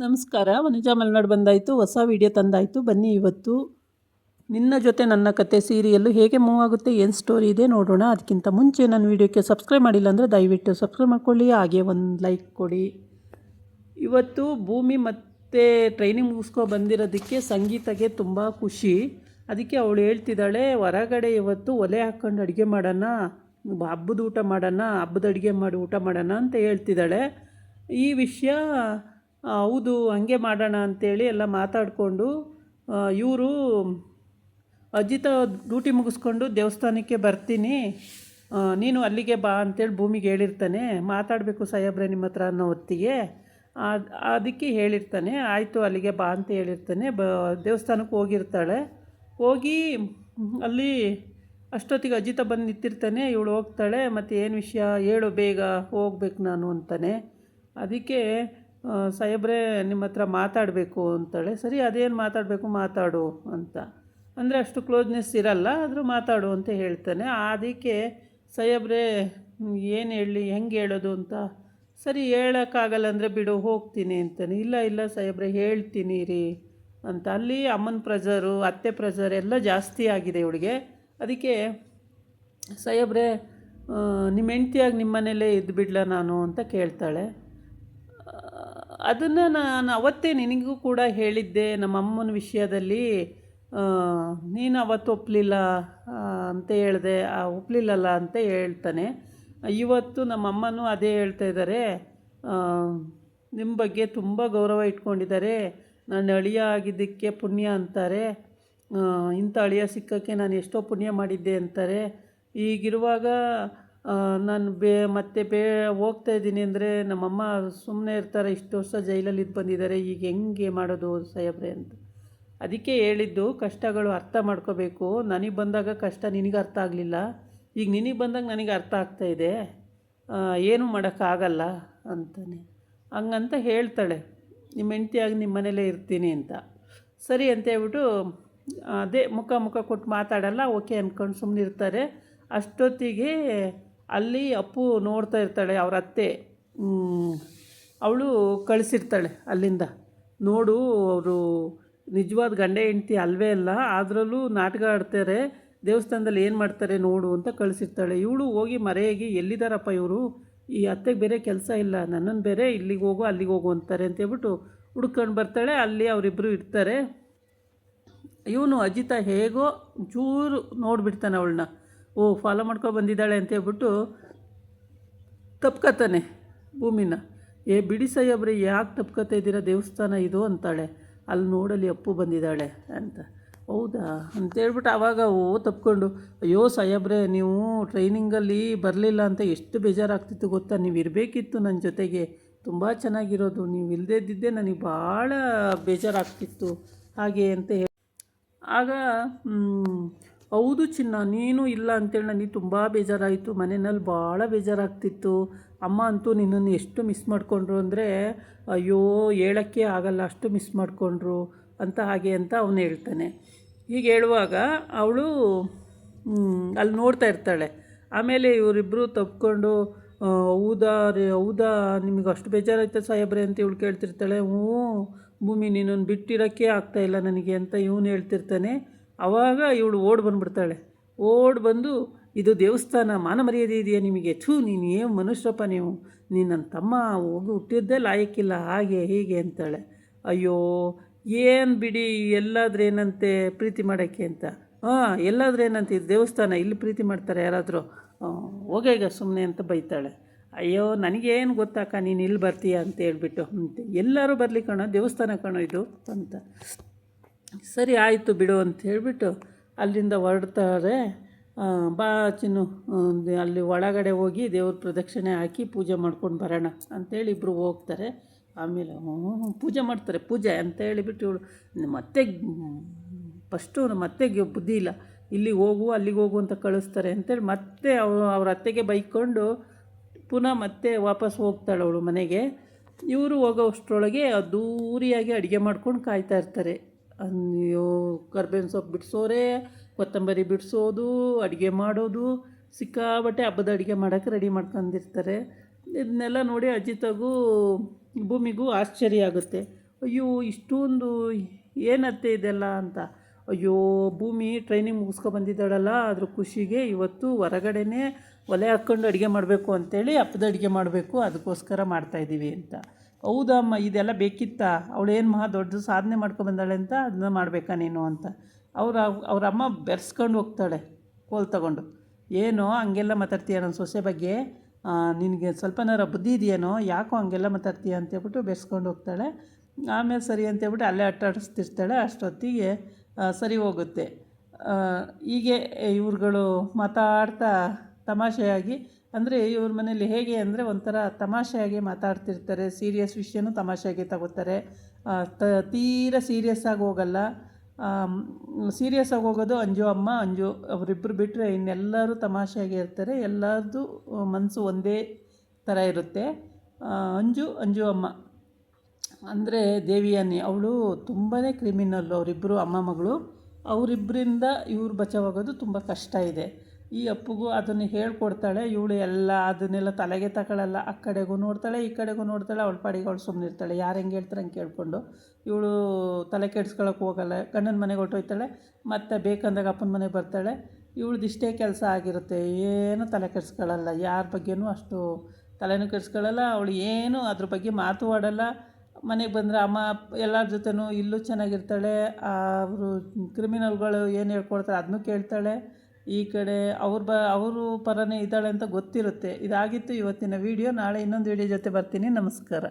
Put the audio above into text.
ನಮಸ್ಕಾರ. ವನಜಾ ಮಲೆನಾಡು ಬಂದಾಯಿತು, ಹೊಸ ವಿಡಿಯೋ ತಂದಾಯಿತು. ಬನ್ನಿ ಇವತ್ತು ನಿನ್ನ ಜೊತೆ ನನ್ನ ಕತೆ ಸೀರಿಯಲ್ಲು ಹೇಗೆ ಮೂವ್ ಆಗುತ್ತೆ, ಏನು ಸ್ಟೋರಿ ಇದೆ ನೋಡೋಣ. ಅದಕ್ಕಿಂತ ಮುಂಚೆ ನನ್ನ ವಿಡಿಯೋಕ್ಕೆ ಸಬ್ಸ್ಕ್ರೈಬ್ ಮಾಡಿಲ್ಲ ಅಂದರೆ ದಯವಿಟ್ಟು ಸಬ್ಸ್ಕ್ರೈಬ್ ಮಾಡ್ಕೊಳ್ಳಿ, ಹಾಗೆ ಒಂದು ಲೈಕ್ ಕೊಡಿ. ಇವತ್ತು ಭೂಮಿ ಮತ್ತೆ ಟ್ರೈನಿಂಗ್ ಮುಗಿಸ್ಕೊ ಬಂದಿರೋದಕ್ಕೆ ಸಂಗೀತಗೆ ತುಂಬ ಖುಷಿ. ಅದಕ್ಕೆ ಅವಳು ಹೇಳ್ತಿದ್ದಾಳೆ, ಹೊರಗಡೆ ಇವತ್ತು ಒಲೆ ಹಾಕ್ಕೊಂಡು ಅಡುಗೆ ಮಾಡೋಣ, ಹಬ್ಬದ ಊಟ ಮಾಡೋಣ, ಹಬ್ಬದ ಅಡುಗೆ ಮಾಡಿ ಊಟ ಮಾಡೋಣ ಅಂತ ಹೇಳ್ತಿದ್ದಾಳೆ. ಈ ವಿಷಯ ಹೌದು ಹಂಗೆ ಮಾಡೋಣ ಅಂಥೇಳಿ ಎಲ್ಲ ಮಾತಾಡಿಕೊಂಡು ಇವರು ಅಜಿತ ಡ್ಯೂಟಿ ಮುಗಿಸ್ಕೊಂಡು ದೇವಸ್ಥಾನಕ್ಕೆ ಬರ್ತೀನಿ, ನೀನು ಅಲ್ಲಿಗೆ ಬಾ ಅಂತೇಳಿ ಭೂಮಿಗೆ ಹೇಳಿರ್ತಾನೆ. ಮಾತಾಡಬೇಕು ಸಾಹೇಬ್ರೆ ನಿಮ್ಮ ಹತ್ರ ಅನ್ನೋ ಹೊತ್ತಿಗೆ ಅದಕ್ಕೆ ಹೇಳಿರ್ತಾನೆ. ಆಯಿತು ಅಲ್ಲಿಗೆ ಬಾ ಅಂತ ಹೇಳಿರ್ತಾನೆ. ದೇವಸ್ಥಾನಕ್ಕೆ ಹೋಗಿರ್ತಾಳೆ. ಹೋಗಿ ಅಲ್ಲಿ ಅಷ್ಟೊತ್ತಿಗೆ ಅಜಿತ ಬಂದು ನಿಂತಿರ್ತಾನೆ. ಇವಳು ಹೋಗ್ತಾಳೆ. ಮತ್ತು ಏನು ವಿಷಯ ಹೇಳು, ಬೇಗ ಹೋಗ್ಬೇಕು ನಾನು ಅಂತಾನೆ. ಅದಕ್ಕೆ ಸಾಹೇಬ್ರೆ ನಿಮ್ಮ ಹತ್ರ ಮಾತಾಡಬೇಕು ಅಂತಾಳೆ. ಸರಿ ಅದೇನು ಮಾತಾಡಬೇಕು ಮಾತಾಡು ಅಂತ ಅಂದರೆ ಅಷ್ಟು ಕ್ಲೋಸ್ನೆಸ್ ಇರಲ್ಲ, ಆದರೂ ಮಾತಾಡು ಅಂತ ಹೇಳ್ತಾನೆ. ಅದಕ್ಕೆ ಸಾಹೇಬ್ರೆ ಏನು ಹೇಳಲಿ, ಹೆಂಗೆ ಹೇಳೋದು ಅಂತ. ಸರಿ ಹೇಳೋಕ್ಕಾಗಲ್ಲ ಅಂದರೆ ಬಿಡು ಹೋಗ್ತೀನಿ ಅಂತಾನೆ. ಇಲ್ಲ ಇಲ್ಲ ಸಾಹೇಬ್ರೆ ಹೇಳ್ತೀನಿ ರೀ ಅಂತ. ಅಲ್ಲಿ ಅಮ್ಮನ ಪ್ರೆಜರು ಅತ್ತೆ ಪ್ರೆಜರ್ ಎಲ್ಲ ಜಾಸ್ತಿ ಆಗಿದೆ ಇವಳಿಗೆ. ಅದಕ್ಕೆ ಸಾಹೇಬ್ರೆ ನಿಮ್ಮ ಹೆಂಡ್ತಿಯಾಗಿ ನಿಮ್ಮ ಮನೇಲೇ ಇದ್ದು ಬಿಡಲ ನಾನು ಅಂತ ಕೇಳ್ತಾಳೆ. ಅದನ್ನು ನಾನು ಅವತ್ತೇ ನಿನಗೂ ಕೂಡ ಹೇಳಿದ್ದೆ, ನಮ್ಮ ಅಮ್ಮನ ವಿಷಯದಲ್ಲಿ ನೀನು ಅವತ್ತು ಒಪ್ಪಲಿಲ್ಲ ಅಂತ ಹೇಳಿದೆ, ಒಪ್ಪಲಿಲ್ಲಲ್ಲ ಅಂತ ಹೇಳ್ತಾನೆ. ಇವತ್ತು ನಮ್ಮ ಅಮ್ಮನೂ ಅದೇ ಹೇಳ್ತಾ ಇದ್ದಾರೆ, ನಿಮ್ಮ ಬಗ್ಗೆ ತುಂಬ ಗೌರವ ಇಟ್ಕೊಂಡಿದ್ದಾರೆ, ನಾನು ಅಳಿಯ ಆಗಿದ್ದಕ್ಕೆ ಪುಣ್ಯ ಅಂತಾರೆ, ಇಂಥ ಅಳಿಯ ಸಿಕ್ಕಕ್ಕೆ ನಾನು ಎಷ್ಟೋ ಪುಣ್ಯ ಮಾಡಿದ್ದೆ ಅಂತಾರೆ. ಈಗಿರುವಾಗ ನಾನು ಮತ್ತೆ ಹೋಗ್ತಾಯಿದ್ದೀನಿ ಅಂದರೆ ನಮ್ಮಮ್ಮ ಸುಮ್ಮನೆ ಇರ್ತಾರೆ, ಇಷ್ಟು ವರ್ಷ ಜೈಲಲ್ಲಿ ಇದು ಬಂದಿದ್ದಾರೆ, ಈಗ ಹೆಂಗೆ ಮಾಡೋದು ಸಾಹೇಬ್ರೆ ಅಂತ. ಅದಕ್ಕೆ ಹೇಳಿದ್ದು, ಕಷ್ಟಗಳು ಅರ್ಥ ಮಾಡ್ಕೋಬೇಕು. ನನಗೆ ಬಂದಾಗ ಕಷ್ಟ ನಿನಗೆ ಅರ್ಥ ಆಗಲಿಲ್ಲ, ಈಗ ನಿನಗೆ ಬಂದಾಗ ನನಗೆ ಅರ್ಥ ಆಗ್ತಾಯಿದೆ, ಏನೂ ಮಾಡೋಕ್ಕಾಗಲ್ಲ ಅಂತಾನೆ. ಹಂಗಂತ ಹೇಳ್ತಾಳೆ. ನಿಮ್ಮ ಹೆಂಡ್ತಿಯಾಗಿ ನಿಮ್ಮ ಮನೇಲೇ ಇರ್ತೀನಿ ಅಂತ. ಸರಿ ಅಂತ ಹೇಳ್ಬಿಟ್ಟು ಅದೇ ಮುಖ ಕೊಟ್ಟು ಮಾತಾಡಲ್ಲ, ಓಕೆ ಅಂದ್ಕೊಂಡು ಸುಮ್ಮನೆ ಇರ್ತಾರೆ. ಅಷ್ಟೊತ್ತಿಗೆ ಅಲ್ಲಿ ಅಪ್ಪು ನೋಡ್ತಾ ಇರ್ತಾಳೆ. ಅವ್ರ ಅತ್ತೆ ಅವಳು ಕಳಿಸಿರ್ತಾಳೆ ಅಲ್ಲಿಂದ. ನೋಡು ಅವರು ನಿಜವಾದ ಗಂಡ ಹೆಂಡ್ತಿ ಅಲ್ವೇ ಅಲ್ಲ, ಅದರಲ್ಲೂ ನಾಟಕ ಆಡ್ತಾರೆ, ದೇವಸ್ಥಾನದಲ್ಲಿ ಏನು ಮಾಡ್ತಾರೆ ನೋಡು ಅಂತ ಕಳಿಸಿರ್ತಾಳೆ. ಇವಳು ಹೋಗಿ ಮರೆಯಾಗಿ ಎಲ್ಲಿದ್ದಾರಪ್ಪ ಇವರು, ಈ ಅತ್ತೆಗೆ ಬೇರೆ ಕೆಲಸ ಇಲ್ಲ, ನನ್ನನ್ನು ಬೇರೆ ಇಲ್ಲಿಗೆ ಹೋಗು ಅಲ್ಲಿಗೆ ಹೋಗು ಅಂತಾರೆ ಅಂತ ಹೇಳ್ಬಿಟ್ಟು ಹುಡ್ಕೊಂಡು ಬರ್ತಾಳೆ. ಅಲ್ಲಿ ಅವರಿಬ್ಬರು ಇರ್ತಾರೆ. ಇವನು ಅಜಿತ ಹೇಗೋ ಚೂರು ನೋಡಿಬಿಡ್ತಾನೆ ಅವಳನ್ನ. ಫಾಲೋ ಮಾಡ್ಕೊಂಡು ಬಂದಿದ್ದಾಳೆ ಅಂತ ಹೇಳ್ಬಿಟ್ಟು ತಪ್ಕೊತಾನೆ ಭೂಮಿನ. ಬಿಡಿ ಸಾಹೇಬ್ರೆ ಯಾಕೆ ತಪ್ಕೊತಾ ಇದ್ದೀರಾ, ದೇವಸ್ಥಾನ ಇದು ಅಂತಾಳೆ. ಅಲ್ಲಿ ನೋಡಲಿ ಅಪ್ಪು ಬಂದಿದ್ದಾಳೆ ಅಂತ. ಹೌದಾ ಅಂತೇಳ್ಬಿಟ್ಟು ಆವಾಗ ತಪ್ಕೊಂಡು, ಅಯ್ಯೋ ಸಾಹೇಬ್ರೆ ನೀವು ಟ್ರೈನಿಂಗಲ್ಲಿ ಬರಲಿಲ್ಲ ಅಂತ ಎಷ್ಟು ಬೇಜಾರಾಗ್ತಿತ್ತು ಗೊತ್ತಾ, ನೀವು ಇರಬೇಕಿತ್ತು ನನ್ನ ಜೊತೆಗೆ, ತುಂಬ ಚೆನ್ನಾಗಿರೋದು, ನೀವು ಇಲ್ಲದೇ ಇದ್ದಿದ್ದೆ ನನಗೆ ಭಾಳ ಬೇಜಾರಾಗ್ತಿತ್ತು ಹಾಗೆ ಅಂತ ಹೇಳಿ. ಆಗ ಹೌದು ಚಿನ್ನ, ನೀನು ಇಲ್ಲ ಅಂತೇಳಿ ನನಗೆ ತುಂಬ ಬೇಜಾರಾಯಿತು, ಮನೆಯಲ್ಲಿ ಭಾಳ ಬೇಜಾರಾಗ್ತಿತ್ತು, ಅಮ್ಮ ಅಂತೂ ನಿನ್ನನ್ನು ಎಷ್ಟು ಮಿಸ್ ಮಾಡಿಕೊಂಡ್ರು ಅಂದರೆ ಅಯ್ಯೋ ಹೇಳೋಕ್ಕೆ ಆಗಲ್ಲ, ಅಷ್ಟು ಮಿಸ್ ಮಾಡಿಕೊಂಡ್ರು ಅಂತ ಹಾಗೆ ಅಂತ ಅವನು ಹೇಳ್ತಾನೆ. ಹೀಗೆ ಹೇಳುವಾಗ ಅವಳು ಅಲ್ಲಿ ನೋಡ್ತಾ ಇರ್ತಾಳೆ. ಆಮೇಲೆ ಇವರಿಬ್ಬರು ತಪ್ಕೊಂಡು ಹೌದಾ ನಿಮಗೆ ಅಷ್ಟು ಬೇಜಾರಾಯ್ತು ಸಾಹೇಬ್ರೆ ಅಂತ ಇವಳು ಕೇಳ್ತಿರ್ತಾಳೆ. ಭೂಮಿ ನೀನನ್ನು ಬಿಟ್ಟಿರೋಕ್ಕೆ ಆಗ್ತಾಯಿಲ್ಲ ನನಗೆ ಅಂತ ಇವನು ಹೇಳ್ತಿರ್ತಾನೆ. ಆವಾಗ ಇವಳು ಬಂದುಬಿಡ್ತಾಳೆ. ಬಂದು, ಇದು ದೇವಸ್ಥಾನ, ಮಾನ ಮರ್ಯಾದೆ ಇದೆಯಾ ನಿಮಗೆ, ನೀನು ಏನು ಮನುಷ್ಯರಪ್ಪ ನೀವು, ನೀನು ನನ್ನ ತಮ್ಮ, ಹೋಗಿ ಹುಟ್ಟಿದ್ದೇ ಲಾಯಕ್ಕಿಲ್ಲ ಹಾಗೆ ಹೀಗೆ ಅಂತಾಳೆ. ಅಯ್ಯೋ ಏನು ಬಿಡಿ, ಎಲ್ಲಾದ್ರೂ ಏನಂತೆ ಪ್ರೀತಿ ಮಾಡೋಕ್ಕೆ ಅಂತ. ಎಲ್ಲಾದ್ರೂ ಏನಂತ, ಇದು ದೇವಸ್ಥಾನ, ಇಲ್ಲಿ ಪ್ರೀತಿ ಮಾಡ್ತಾರೆ ಯಾರಾದರೂ, ಹೋಗೇ ಈಗ ಸುಮ್ಮನೆ ಅಂತ ಬೈತಾಳೆ. ಅಯ್ಯೋ ನನಗೇನು ಗೊತ್ತಾಕ, ನೀನು ಇಲ್ಲಿ ಬರ್ತೀಯ ಅಂತ ಹೇಳ್ಬಿಟ್ಟು ಎಲ್ಲರೂ ಬರಲಿ ಕಣೋ, ದೇವಸ್ಥಾನ ಕಣೋ ಇದು ಅಂತ. ಸರಿ ಆಯಿತು ಬಿಡು ಅಂತ ಹೇಳಿಬಿಟ್ಟು ಅಲ್ಲಿಂದ ಹೊರಡ್ತಾರೆ. ಬಾ ಚಿನ್ನು, ಅಲ್ಲಿ ಒಳಗಡೆ ಹೋಗಿ ದೇವ್ರ ಪ್ರದಕ್ಷಿಣೆ ಹಾಕಿ ಪೂಜೆ ಮಾಡ್ಕೊಂಡು ಬರೋಣ ಅಂಥೇಳಿ ಇಬ್ಬರು ಹೋಗ್ತಾರೆ. ಆಮೇಲೆ ಪೂಜೆ ಮಾಡ್ತಾರೆ. ಪೂಜೆ ಅಂತ ಹೇಳಿಬಿಟ್ಟು ಇವಳು ಮತ್ತೆ ಫಸ್ಟು ನಮ್ಮ ಅತ್ತೆಗೆ ಬುದ್ಧಿ ಇಲ್ಲ, ಇಲ್ಲಿಗೆ ಹೋಗು ಅಲ್ಲಿಗೆ ಹೋಗು ಅಂತ ಕಳಿಸ್ತಾರೆ ಅಂತೇಳಿ ಮತ್ತೆ ಅವ್ರ ಅತ್ತೆಗೆ ಬೈಕೊಂಡು ಪುನಃ ಮತ್ತೆ ವಾಪಸ್ ಹೋಗ್ತಾಳೆ ಅವಳು ಮನೆಗೆ. ಇವರು ಹೋಗೋಷ್ಟರೊಳಗೆ ದೂರಿಯಾಗಿ ಅಡುಗೆ ಮಾಡ್ಕೊಂಡು ಕಾಯ್ತಾ ಇರ್ತಾರೆ. ಅಯ್ಯೋ ಕರ್ಬೇವಿನ ಸೊಪ್ಪು ಬಿಡಿಸೋರೆ, ಕೊತ್ತಂಬರಿ ಬಿಡಿಸೋದು, ಅಡುಗೆ ಮಾಡೋದು, ಸಿಕ್ಕಾಬಟ್ಟೆ ಹಬ್ಬದ ಅಡುಗೆ ಮಾಡೋಕ್ಕೆ ರೆಡಿ ಮಾಡ್ಕೊಂಡಿರ್ತಾರೆ. ಇದನ್ನೆಲ್ಲ ನೋಡಿ ಅಜಿತಗೂ ಭೂಮಿಗೂ ಆಶ್ಚರ್ಯ ಆಗುತ್ತೆ. ಅಯ್ಯೋ ಇಷ್ಟೊಂದು ಏನತ್ತೆ ಇದೆಲ್ಲ ಅಂತ. ಅಯ್ಯೋ ಭೂಮಿ ಟ್ರೈನಿಂಗ್ ಮುಗಿಸ್ಕೊ ಬಂದಿದ್ದಾಳಲ್ಲ ಅದ್ರ ಖುಷಿಗೆ ಇವತ್ತು ಹೊರಗಡೆನೇ ಒಲೆ ಹಾಕ್ಕೊಂಡು ಅಡುಗೆ ಮಾಡಬೇಕು ಅಂತೇಳಿ ಹಪ್ಪದ ಅಡುಗೆ ಮಾಡಬೇಕು, ಅದಕ್ಕೋಸ್ಕರ ಮಾಡ್ತಾಯಿದ್ದೀವಿ ಅಂತ. ಹೌದಮ್ಮ ಇದೆಲ್ಲ ಬೇಕಿತ್ತಾ, ಅವಳೇನು ಮಹಾ ದೊಡ್ಡ ಸಾಧನೆ ಮಾಡ್ಕೊಬಂದಾಳೆ ಅಂತ ಅದನ್ನ ಮಾಡಬೇಕಾ ನೀನು ಅಂತ ಅವ್ರ ಅಮ್ಮ ಬೆರೆಸ್ಕೊಂಡು ಹೋಗ್ತಾಳೆ ಕೋಲ್ ತಗೊಂಡು. ಏನೋ ಹಂಗೆಲ್ಲ ಮಾತಾಡ್ತೀಯ ನನ್ನ ಸೊಸೆ ಬಗ್ಗೆ, ನಿನಗೆ ಸ್ವಲ್ಪನಾರ ಬುದ್ಧಿ ಇದೆಯೇನೋ, ಯಾಕೋ ಹಂಗೆಲ್ಲ ಮಾತಾಡ್ತೀಯ ಅಂತೇಳ್ಬಿಟ್ಟು ಬೆರೆಸ್ಕೊಂಡು ಹೋಗ್ತಾಳೆ. ಆಮೇಲೆ ಸರಿ ಅಂತೇಳ್ಬಿಟ್ಟು ಅಲ್ಲೇ ಆಟಾಡಿಸ್ತಿರ್ತಾಳೆ. ಅಷ್ಟೊತ್ತಿಗೆ ಸರಿ ಹೋಗುತ್ತೆ. ಹೀಗೆ ಇವ್ರುಗಳು ಮಾತಾಡ್ತಾ ತಮಾಷೆಯಾಗಿ, ಅಂದರೆ ಇವ್ರ ಮನೇಲಿ ಹೇಗೆ ಅಂದರೆ ಒಂಥರ ತಮಾಷೆಯಾಗಿ ಮಾತಾಡ್ತಿರ್ತಾರೆ, ಸೀರಿಯಸ್ ವಿಷಯನೂ ತಮಾಷೆಯಾಗಿ ತಗೋತಾರೆ, ತೀರಾ ಸೀರಿಯಸ್ ಆಗಿ ಹೋಗಲ್ಲ. ಸೀರಿಯಸ್ ಆಗಿ ಹೋಗೋದು ಅಂಜು ಅಮ್ಮ, ಅಂಜು ಅವರಿಬ್ಬರು ಬಿಟ್ಟರೆ ಇನ್ನೆಲ್ಲರೂ ತಮಾಷೆಯಾಗಿ ಇರ್ತಾರೆ. ಎಲ್ಲರದ್ದು ಮನಸ್ಸು ಒಂದೇ ಥರ ಇರುತ್ತೆ. ಅಂಜು ಅಮ್ಮ ಅಂದರೆ ದೇವಿಯಾನಿ, ಅವಳು ತುಂಬಾ ಕ್ರಿಮಿನಲ್ಲು. ಅವರಿಬ್ಬರು ಅಮ್ಮ ಮಗಳು, ಅವರಿಬ್ಬರಿಂದ ಇವ್ರು ಬಚಾವಾಗೋದು ತುಂಬ ಕಷ್ಟ ಇದೆ. ಈ ಅಪ್ಪುಗೂ ಅದನ್ನು ಹೇಳ್ಕೊಡ್ತಾಳೆ. ಇವಳು ಎಲ್ಲ ಅದನ್ನೆಲ್ಲ ತಲೆಗೆ ತಗೊಳ್ಳಲ್ಲ, ಆ ಕಡೆಗೂ ನೋಡ್ತಾಳೆ ಈ ಕಡೆಗೂ ನೋಡ್ತಾಳೆ, ಅವಳ ಪಾಡಿಗೆ ಅವಳು ಸುಮ್ಮನಿರ್ತಾಳೆ. ಯಾರು ಹೆಂಗೆ ಹೇಳ್ತಾರೆ ಹಂಗೆ ಕೇಳಿಕೊಂಡು ಇವಳು ತಲೆ ಕೆಡ್ಸ್ಕೊಳಕ್ಕೆ ಹೋಗಲ್ಲ. ಗಂಡನ ಮನೆಗೆ ಹೊರ್ಟೋಯ್ತಾಳೆ, ಮತ್ತು ಬೇಕಂದಾಗ ಅಪ್ಪನ ಮನೆಗೆ ಬರ್ತಾಳೆ. ಇವಳ್ದು ಇಷ್ಟೇ ಕೆಲಸ ಆಗಿರುತ್ತೆ, ಏನೂ ತಲೆ ಕೆಡ್ಸ್ಕೊಳ್ಳಲ್ಲ, ಯಾರ ಬಗ್ಗೆನೂ ಅಷ್ಟು ತಲೆನೂ ಕೆಡ್ಸ್ಕೊಳ್ಳಲ್ಲ. ಅವಳು ಏನು ಅದ್ರ ಬಗ್ಗೆ ಮಾತು ಆಡಲ್ಲ. ಮನೆಗೆ ಬಂದರೆ ಅಮ್ಮ ಎಲ್ಲರ ಜೊತೆನೂ ಇಲ್ಲೂ ಚೆನ್ನಾಗಿರ್ತಾಳೆ. ಅವರು ಕ್ರಿಮಿನಲ್ಗಳು ಏನು ಹೇಳ್ಕೊಡ್ತಾರೆ ಅದನ್ನೂ ಕೇಳ್ತಾಳೆ. ಈ ಕಡೆ ಅವರು ಪರನೇ ಇದ್ದಾಳೆ ಅಂತ ಗೊತ್ತಿರುತ್ತೆ. ಇದಾಗಿತ್ತು ಇವತ್ತಿನ ವೀಡಿಯೋ. ನಾಳೆ ಇನ್ನೊಂದು ವೀಡಿಯೋ ಜೊತೆ ಬರ್ತೀನಿ. ನಮಸ್ಕಾರ.